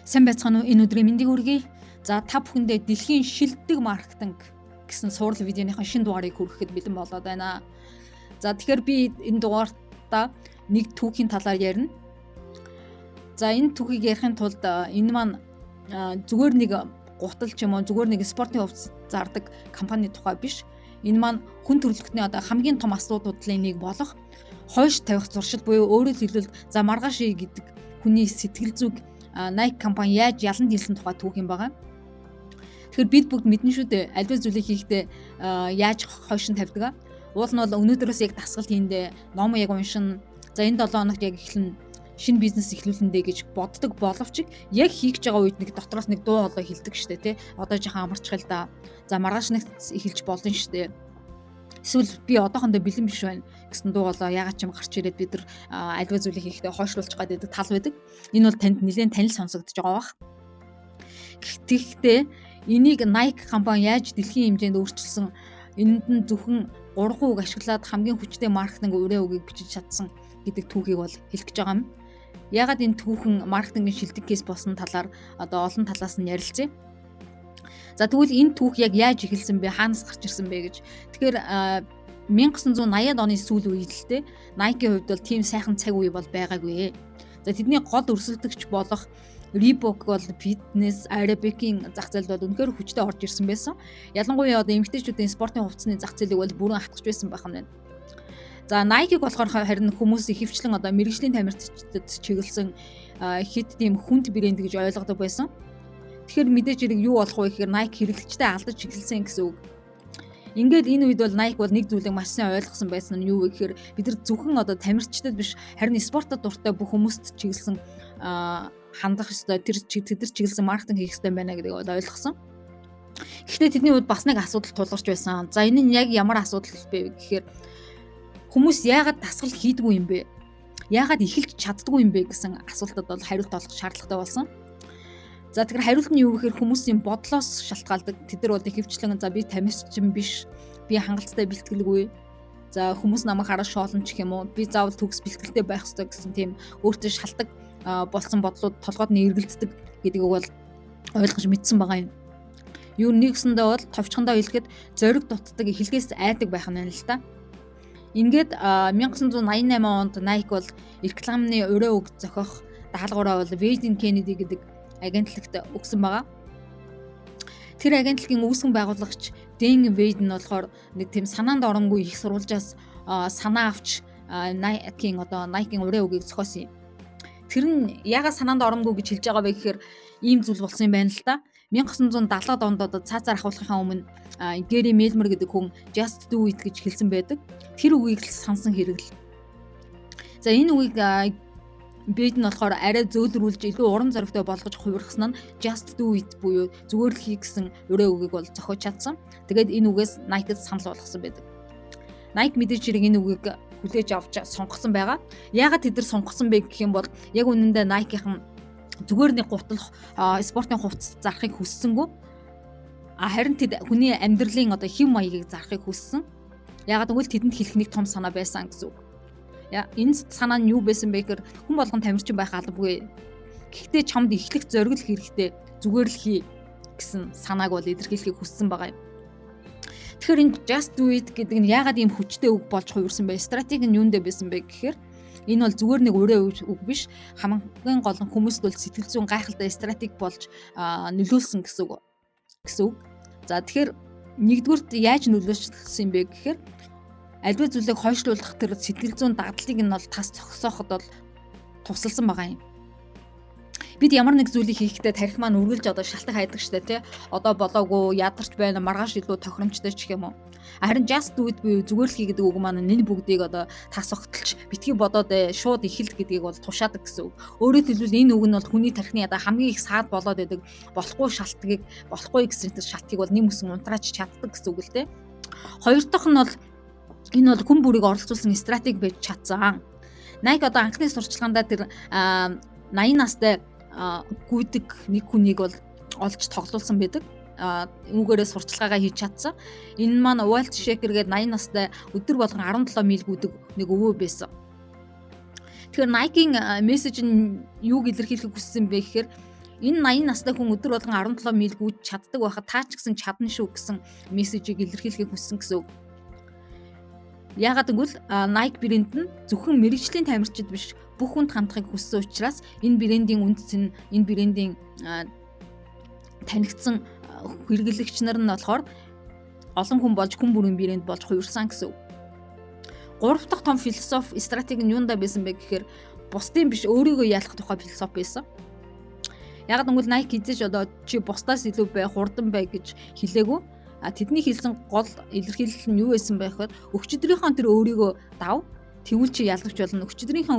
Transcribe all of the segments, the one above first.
Сайн байцгаана уу? Энэ өдрийн мэндийг хүргэе. За та бүхэндээ дэлхийн шилдэг маркетинг гэсэн сурал видеоныхон шинэ дугаарыг хүргэхэд бэлэн болоод байна. За тэгэхээр би энэ дугаартаа нэг түүхийн талаар ярина. За энэ түүхийг ярихын тулд энэ маань зүгээр нэг гутал ч юм уу зүгээр нэг спортын хувьд зардаг компани тухай биш. Энэ маань хүн төрөлхтний хамгийн том асуудлуудын нэг болох хойш тавих зуршил буюу өөрөөр хэлбэл за маргааш гэдэг хүний сэтгэл зүг Nike компани яаж ялан дийлсэн тухай түүх юм байгаа. Тэгэхээр бид бүгд мэднэ шүү дээ. Аливаа зүйлийг хийхдээ яаж хойшин тавьдаг. Уул нь бол өнөөдрөөс яг дасгалт хийндээ ном яг уншин. За энэ 7 хоногт яг эхлэн шинэ бизнес эхлүүлэндээ гэж боддог боловч яг хийж байгаа үед нэг дотроос нэг дуу хоолой хэлдэг штэ тий. Одоо жоохон амарчхал да. За маргааш нэг эхэлж болно штэ. Эсвэл би одоохондоо бэлэн биш байна гэсэн дуу хоолой ягаад ч юм гарч ирээд бид нар аливаа зүйлийг хийхдээ хойшлуулж гадаг тал байдаг. Энэ бол танд нэлээд танил сонсогдож байгаа бах. Гэхдээ энийг Nike компани яаж дэлхийн хэмжээнд өөрчилсөн энэнд нь зөвхөн 3 үг ашиглаад хамгийн хүчтэй маркетинг өрөө үгийг бичиж чадсан гэдэг түүхийг бол хэлэх гэж байгаа юм. Ягаад энэ түүхэн маркетингийн шилдэг кейс болсон талаар олон талаас нь ярилцъя. За тэгвэл энэ түүх яг яаж эхэлсэн бэ? Хаанаас гарч ирсэн бэ гэж. Тэгэхээр 1980-ад оны сүүл үед л те Nike-ийн хувьд бол тийм сайхан цаг үе бол байгаагүй. За тэдний гол өрсөлдөгч болох Reebok бол фитнес, аэробикийн зах зээлд бол үнэхээр хүчтэй орж ирсэн байсан. Ялангуяа эмэгтэйчүүдийн спортын хувцсны зах зээлийг бол бүрэн хатгаж байсан байх нь. За Nike-г болохоор харин хүмүүс ихэвчлэн мэргэжлийн тамирчидад чиглэсэн хэд тийм хүнд брэнд гэж ойлгодог байсан. Тэгэхээр мэдээж хэрэг юу болох вэ гэхээр Nike хэрэглэгчтэй алдаж чиглэсэн гэсэн үг. Ингээд энэ үед бол Nike бол нэг зүйлийг маш сайн ойлгосон байсан нь юу вэ гэхээр бид нар зөвхөн тамирчдад биш харин спортод дуртай бүх хүмүүст чиглэсэн хандах ёстой тэр чиглэсэн маркетинг хийх ёстой байна гэдгийг бол ойлгосон. Гэхдээ тэдний үед бас нэг асуудал тулгарч байсан. За энэ нь яг ямар асуудал вэ гэхээр хүмүүс яагаад дасгал хийдгүй юм бэ? Яагаад эхэлж чаддгүй юм бэ гэсэн асуултад бол хариулт олох шаардлагатай болсон. За тэгэхээр хариулт нь юу гэхээр хүмүүсийн бодлоос шалтгаалдаг. Тэд нар бол ихэвчлэн за би тамирчин биш, би хангалттай бэлтгэлгүй. За хүмүүс намайг хараад шооломч гэх юм уу? Би заавал төгс бэлтгэлтэй байх ёстой гэсэн тийм өөртөө шалтгаалдаг болсон бодлууд толгойд нь эргэлддэг гэдгийг бол ойлгож мэдсэн байгаа юм. Юу нэгсэндээ бол товчхондоо хэлэхэд зориг дутдаг эхлэлгээс айдаг байх нь байна л та. Ингээд 1988 онд Nike бол рекламны өрөө үг зохиох даалгавраа бол Wayne Kennedy гэдэг агентлагт өгсөн байгаа. Тэр агентлагийн үүсгэн байгуулагч Dane Wade нь болохоор нэг тийм санаанд оромгүй их сурвалжаас санаа авч Nike-ийн өрөө үгийг зохиосон юм. Тэр нь ягаад санаанд оромгүй гэж хэлж байгаа вэ гэхээр ийм зүйл болсон юм байна л та. 1970-ад онд цаазаар ахуулахын өмнө Gary Mellmer гэдэг хүн Just Do It гэж хэлсэн байдаг. Тэр үгийг л сансан хэрэг л. За энэ үгийг Бэйд нь болохоор арай зөөлрүүлж илүү урам зоригтой болгож хувиргасан нь Just Do It буюу зүгээр л хий гэсэн өрөө үгийг бол зохиож чадсан. Тэгээд энэ үгээс Nike-д санал болгосон байдаг. Nike мэдээж хэрэг энэ үгийг хүлээж авч сонгосон байгаа. Яагаад тэд нар сонгосон бэ гэх юм бол яг үнэндээ Nike-ийн зүгээр нэг гутал спортын хувцас зарахыг хүссэнгүй. Харин тэд хүний амьдралын хэв маягийг зарахыг хүссэн. Яагаад гэвэл тэдэнд хэлэх нэг том санаа байсан гэсэн үг. Энэ санаа нь юу байсан бэ гэхээр хүн болгон тамирчин байх албагүй. Гэхдээ чамд эхлэх зориг л хэрэгтэй. Зүгээр л хий гэсэн санааг бол илэрхийлэхийг хүссэн байгаа юм. Тэгэхээр энэ Just Do It гэдэг нь яагаад ийм хүчтэй үг болж хувирсан бэ? Стратеги нь юундэ байсан бэ гэхээр энэ бол зүгээр нэг өрөө үг биш. Хамгийн гол нь хүмүүст бол сэтгэл зүйн гайхалтай стратеги болж нөлөөлсөн гэсэн үг. За тэгэхээр нэгдүгürt яаж нөлөөлсөн юм бэ гэхээр аливаа зүйлийг хойшлуулах тэр сэтгэл зүйн дадлыг нь бол тас зогсооход бол тусалсан байгаа юм. Бид ямар нэг зүйлийг хийхдээ тарих маань үргэлж шалтгаан хайдаг штэ тий. Одоо болоогүй ядарч байна, маргааш илүү тохиромжтой ч гэх юм уу. Харин Just Do It буюу зүгээр л хий гэдэг үг маань энэ бүгдийг тас огтолж битгий бодоод шууд эхэлт гэдгийг бол тушаадаг гэсэн үг. Өөрөөр хэлбэл энэ үг нь бол хүний тархины хамгийн их саад болоод байдаг болохгүй гэсэн тэр шалтгийг бол нэм үсэн унтрааж чаддаг гэсэн үг л тий. Хоёр дахь нь бол энэ бол хүн бүрийг оролцуулсан стратеги байж чадсан. Nike анхны сурчлагаандаа тэр 80 настай гүйдэг нэг хүнийг бол олж тоглуулсан байдаг. Үүгээрээ сурчлагаагаа хийж чадсан. Энэ маань Walt Shaker гээд 80 настай өдөр болгон 17 миль гүйдэг нэг өвөө байсан. Тэгэхээр Nike-ийн мессеж нь юуг илэрхийлэх хүссэн бэ гэхээр Энэ 80 настай хүн өдөр болгон 17 миль гүйж чаддаг байхад та ч гэсэн чадна шүү гэсэн мессежийг илэрхийлэхийг хүссэн гэсэн үг. Яагаад гэвэл Nike брэнд нь зөвхөн мэрэгжлийн тамирчид биш бүх хүнд хандахыг хүссэн учраас энэ брендийн үндэс нь энэ брендийн танигдсан хэрэглэгч нар нь болохоор олон хүн болж хүн бүрийн брэнд болж хувирсан гэсэн үг. Гурав дахь том философи стратеги нь юундаа байсан бэ гэхээр бусдын биш өөрийгөө яалах тухай философи байсан. Яг гэвэл Nike хийж одоо чи бусдаас илүү бай, хурдан бай гэж хэлээгүй. Тэдний хэлсэн гол илэрхийлэл нь юу байсан бэ гэхээр өчигдрийнхөө тэр өөрийгөө дав. Тэгвэл чи ялгч болно. Өчигдрийнхөө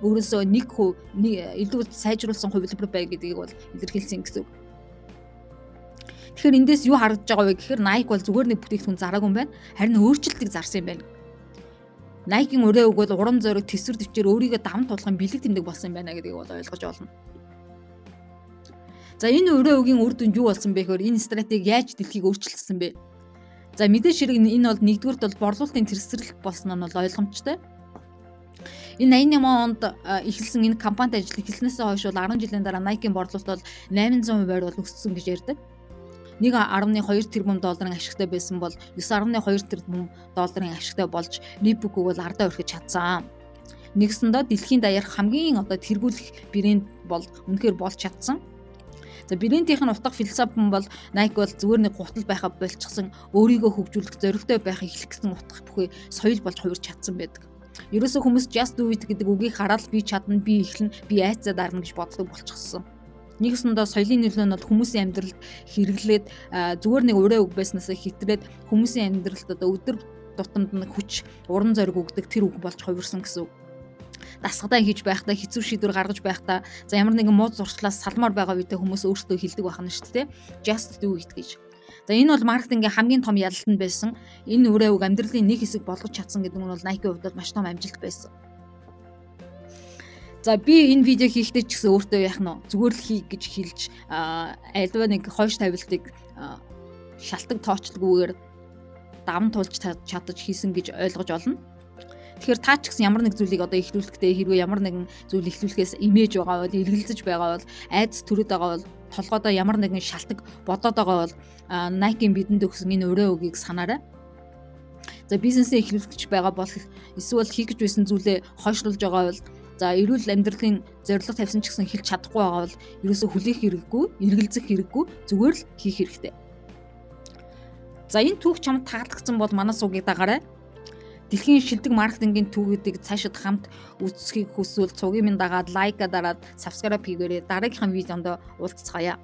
өөрөөсөө 1% илүү сайжруулсан хувилбар бай гэдгийг бол илэрхийлсэн гэсэн үг. Тэгэхээр эндээс юу харагдаж байгаа вэ гэхээр Nike бол зүгээр нэг бүтээгдэхүүн зараагүй юм байна. Харин өөрчлөлтийг зарсан юм байна. Nike-ийн өрөө үг бол урам зориг төсвөр төвчээр өөрийгөө даван туулахын бэлэг тэмдэг болсон юм байна гэдгийг бол ойлгож олно. За энэ өрөө үгийн үр дүнд юу болсон бэ гэхээр энэ стратеги яаж дэлхийг өөрчилсөн бэ? За мэдээж хэрэг энэ бол нэгдүгürt бол борлуулалтын тэрсэрлэг болсон нь бол ойлгомжтой. Энэ 88 онд эхэлсэн энэ компанид ажил эхэлснээс хойш бол 10 жилийн дараа Nike-ийн борлуулалт бол 800% бол өссөн гэж ярьдаг. 1.2 тэрбум долларын ашигтай байсан бол 9.2 тэрбум долларын ашигтай болж Reebok-г бол ардаа өрхөж чадсан. Нэгсэндээ дэлхийн даяарх хамгийн одоо тэргүүлэх брэнд бол үнэхээр болж чадсан. За брэндийнх нь утга философи нь бол Nike бол зүгээр нэг гутал байхаа болчихсон, өөрийгөө хөгжүүлэх зоригтой байхыг хэлэх гэсэн утга бүхий соёл болж хувирч чадсан байдаг. Ерөөсөө хүмүүс just do it гэдэг үгийг хараад би чадна, би эхлэн, би айцаа дарна гэж боддог болчихсон. Нэгсэндээ соёлын нөлөө нь бол хүмүүсийн амьдралд хэрэглээд зүгээр нэг ураа үг байснаас хэтрээд хүмүүсийн амьдралд одоо өдөр тутамд нь хүч, уран зориг өгдөг тэр үг болж хувирсан гэсэн үг. Дасгатай хийж байхдаа хэцүү шийдвэр гаргаж байхдаа за ямар нэгэн муу зуршлаас салмаар байгаа үедээ хүмүүс өөрсдөө хэлдэг байх нь шүү дээ. Just do it гэж. За энэ бол маркетингийн хамгийн том ялалт нь байсан. Энэ үрээ үг амьдралын нэг хэсэг болгож чадсан гэдэг нь бол Nike-ийн хувьд бол маш том амжилт байсан. За би энэ видео хийхдээ ч гэсэн өөртөө яах нь зүгээр л хий гэж хэлж альва нэг хойш тавилтыг шалтгаан тоочлоггүйгээр даван туулж чадаж хийсэн гэж ойлгож олно. Тэгэхээр та ч гэсэн ямар нэг зүйлийг одоо эхлүүлэхдээ хэрвээ ямар нэгэн зүйл эхлүүлэхээс имиж байгаа бол эргэлзэж байгаа бол айдас төрөд байгаа бол толгойдоо ямар нэгэн шалтгаан бодоод байгаа бол Nike-ийн бидэнд өгсөн энэ өрөө үгийг санаарай. За бизнесээ эхлүүлэх байгаа бол эсвэл хийх гэж байсан зүйлээ хойшлуулж байгаа бол за эрүүл амьдралын зорилго тавьсан ч гэсэн хэлж чадахгүй байгаа бол ерөөсөө хүлээх хэрэггүй, эргэлзэх хэрэггүй, зүгээр л хийх хэрэгтэй. За энэ түүх чамд таалагдсан бол манай суугийг дагаарай. Дэлхийн шилдэг маркетингийн түүхүүдийг цаашид хамт үзэхийг хүсвэл цугийн минь дагаад лайка дараад subscribe хийгээрэй. Дараагийнхаа видеонд уулзцгаая.